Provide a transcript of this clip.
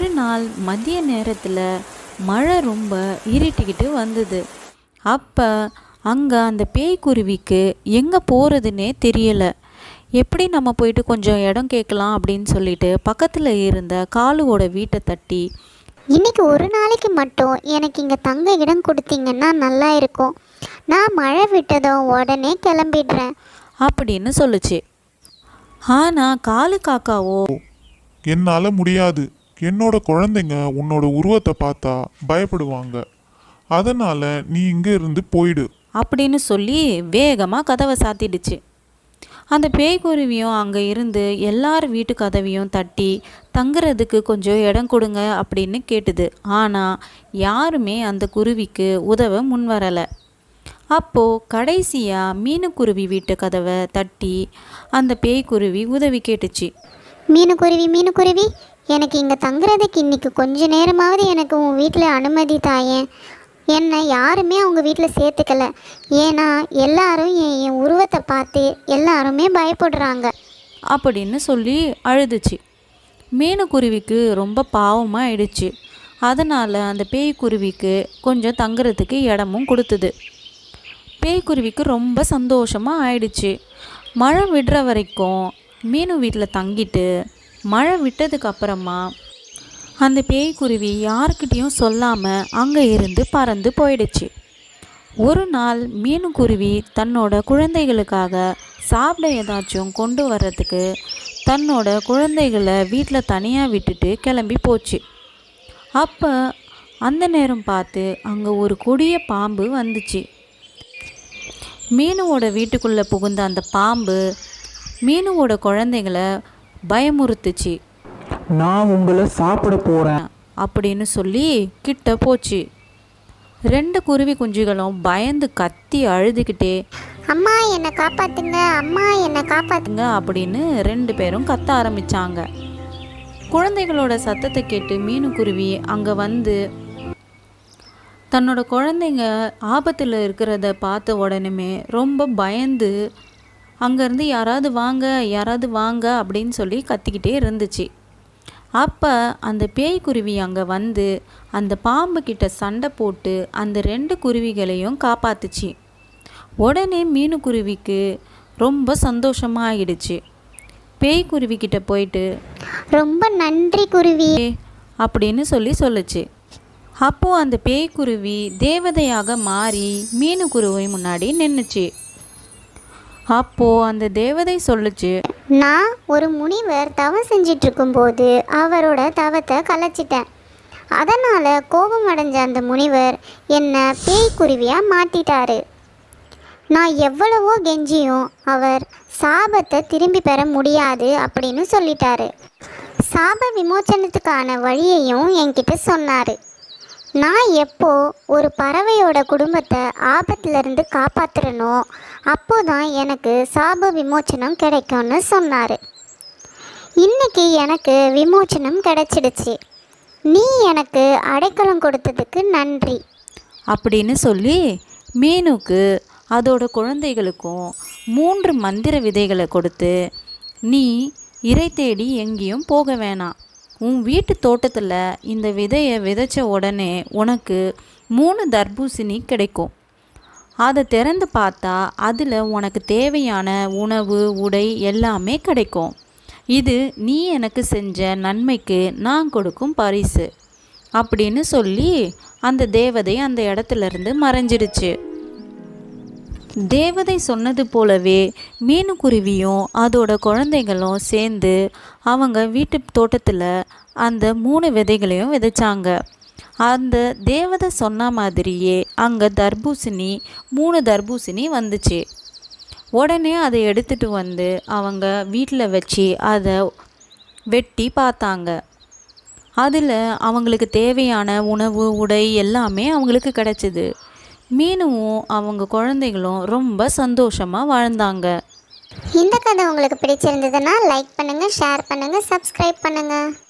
ஒரு நாள் மதிய நேரத்தில் மழை ரொம்ப இருட்டிக்கிட்டு வந்தது. அப்போ அங்கே அந்த பேய்க்குருவிக்கு எங்கே போகிறதுனே தெரியலை. எப்படி நம்ம போயிட்டு கொஞ்சம் இடம் கேட்கலாம் அப்படின்னு சொல்லிட்டு பக்கத்தில் இருந்த காலுவோட வீட்டை தட்டி, இன்னைக்கு ஒரு நாளைக்கு மட்டும் எனக்கு இங்கே தங்க இடம் கொடுத்தீங்கன்னா நல்லா இருக்கும். நான் மழை விட்டதும் உடனே கிளம்பிடுறேன் அப்படின்னு சொல்லுச்சு. ஆனால் காலு காக்காவோ, என்னால் முடியாது. என்னோட குழந்தைங்க உன்னோட உருவத்தை பார்த்தா பயப்படுவாங்க. அதனால் நீ இங்கே இருந்து போயிடு அப்படின்னு சொல்லி வேகமாக கதவை சாத்திடுச்சு. அந்த பேய்க்குருவியும் அங்கே இருந்து எல்லார் வீட்டு கதவையும் தட்டி தங்குறதுக்கு கொஞ்சம் இடம் கொடுங்க அப்படின்னு கேட்டுது. ஆனால் யாருமே அந்த குருவிக்கு உதவ முன் வரலை. அப்போது கடைசியாக மீனுக்குருவி வீட்டு கதவை தட்டி அந்த பேய்க்குருவி உதவி கேட்டுச்சு. மீனுக்குருவி, எனக்கு இங்கே தங்குறதுக்கு இன்னைக்கு கொஞ்ச நேரமாவது எனக்கு உன் வீட்டில் அனுமதி தாயேன். என்னை யாருமே அவங்க வீட்டில் சேர்த்துக்கல. ஏன்னா எல்லாரும் என் உருவத்தை பார்த்து எல்லாருமே பயப்படுறாங்க அப்படின்னு சொல்லி அழுதுச்சு. மீனுக்குருவிக்கு ரொம்ப பாவமாக ஆயிடுச்சு. அதனால் அந்த பேய்க்குருவிக்கு கொஞ்சம் தங்குறதுக்கு இடமும் கொடுத்துது. பேய்க்குருவிக்கு ரொம்ப சந்தோஷமாக ஆயிடுச்சு. மழை விடுற வரைக்கும் மீனு வீட்டில் தங்கிட்டு மழை விட்டதுக்கு அப்புறமா அந்த பேய்க்குருவி யாருக்கிட்டேயும் சொல்லாமல் அங்கே இருந்து பறந்து போயிடுச்சு. ஒரு நாள் மீனுக்குருவி தன்னோட குழந்தைகளுக்காக சாப்பிட ஏதாச்சும் கொண்டு வர்றதுக்கு தன்னோட குழந்தைகளை வீட்டில் தனியாக விட்டுட்டு கிளம்பி போச்சு. அப்போ அந்த நேரம் பார்த்து அங்கே ஒரு கொடிய பாம்பு வந்துச்சு. மீனுவோட வீட்டுக்குள்ளே புகுந்த அந்த பாம்பு மீனுவோட குழந்தைகளை பயமுறுத்துச்சு. நான் உங்களை சாப்பிட போகிறேன் அப்படின்னு சொல்லி கிட்ட போச்சு. 2 குருவி குஞ்சுகளும் பயந்து கத்தி அழுதுகிட்டே, அம்மா என்னை காப்பாத்துங்க, அம்மா என்னை காப்பாத்துங்க அப்படின்னு 2 பேரும் கத்த ஆரம்பிச்சாங்க. குழந்தைகளோட சத்தத்தை கேட்டு மீனுக்குருவி அங்கே வந்து தன்னோட குழந்தைங்க ஆபத்தில் இருக்கிறத பார்த்த உடனே ரொம்ப பயந்து அங்கேருந்து யாராவது வாங்க அப்படின்னு சொல்லி கத்திக்கிட்டே இருந்துச்சு. அப்போ அந்த பேய்க்குருவி அங்கே வந்து அந்த பாம்பு கிட்ட சண்டை போட்டு அந்த 2 குருவிகளையும் காப்பாத்துச்சு. உடனே மீனுக்குருவிக்கு ரொம்ப சந்தோஷமாக ஆகிடுச்சு. பேய்க்குருவி கிட்ட போயிட்டு, ரொம்ப நன்றி குருவி அப்படின்னு சொல்லுச்சு. அப்போது அந்த பேய்க்குருவி தேவதையாக மாறி மீனுக்குருவி முன்னாடி நின்றுச்சு. அப்போது அந்த தேவதை சொல்லுச்சு, நான் ஒரு முனிவர் தவம் செஞ்சிட்டு இருக்கும்போது அவரோட தவத்தை கலைச்சிட்டேன். அதனால் கோபம் அடைஞ்ச அந்த முனிவர் என்னை பேய்க்குருவியாக மாற்றிட்டாரு. நான் எவ்வளவோ கெஞ்சியும் அவர் சாபத்தை திரும்பி பெற முடியாது அப்படின்னு சொல்லிட்டாரு. சாப விமோச்சனத்துக்கான வழியையும் என்கிட்ட சொன்னார். நான் எப்போ ஒரு பறவையோட குடும்பத்தை ஆபத்திலிருந்து காப்பாற்றுறனோ அப்போதான் எனக்கு சாப விமோச்சனம் கிடைக்கும்னு சொன்னார். இன்னைக்கு எனக்கு விமோச்சனம் கிடைச்சிடுச்சு. நீ எனக்கு அடைக்கலம் கொடுத்ததுக்கு நன்றி அப்படின்னு சொல்லி மீனுக்கு அதோட குழந்தைகளுக்கும் 3 மந்திர விதைகளை கொடுத்து, நீ இறை தேடி எங்கேயும் போக வேணாம். உன் வீட்டு தோட்டத்தில் இந்த விதையை விதைச்ச உடனே உனக்கு 3 தர்பூசணி கிடைக்கும். அதை திறந்து பார்த்தா அதில் உனக்கு தேவையான உணவு, உடை எல்லாமே கிடைக்கும். இது நீ எனக்கு செஞ்ச நன்மைக்கு நான் கொடுக்கும் பரிசு அப்படின்னு சொல்லி அந்த தேவதை அந்த இடத்துலேருந்து மறைஞ்சிடுச்சு. தேவதை சொன்னது போலவே மீனுக்குருவியும் அதோட குழந்தைகளும் சேர்ந்து அவங்க வீட்டு தோட்டத்தில் அந்த 3 விதைகளையும் விதைச்சாங்க. அந்த தேவதை சொன்ன மாதிரியே அங்கே 3 தர்பூசணி வந்துச்சு. உடனே அதை எடுத்துகிட்டு வந்து அவங்க வீட்டில் வச்சு அதை வெட்டி பார்த்தாங்க. அதில் அவங்களுக்கு தேவையான உணவு, உடை எல்லாமே அவங்களுக்கு கிடச்சிது. மீனும் அவங்க குழந்தைகளும் ரொம்ப சந்தோஷமாக வாழ்ந்தாங்க. இந்த கதை உங்களுக்கு பிடிச்சிருந்ததுன்னா லைக் பண்ணுங்கள், ஷேர் பண்ணுங்கள், சப்ஸ்கிரைப் பண்ணுங்கள்.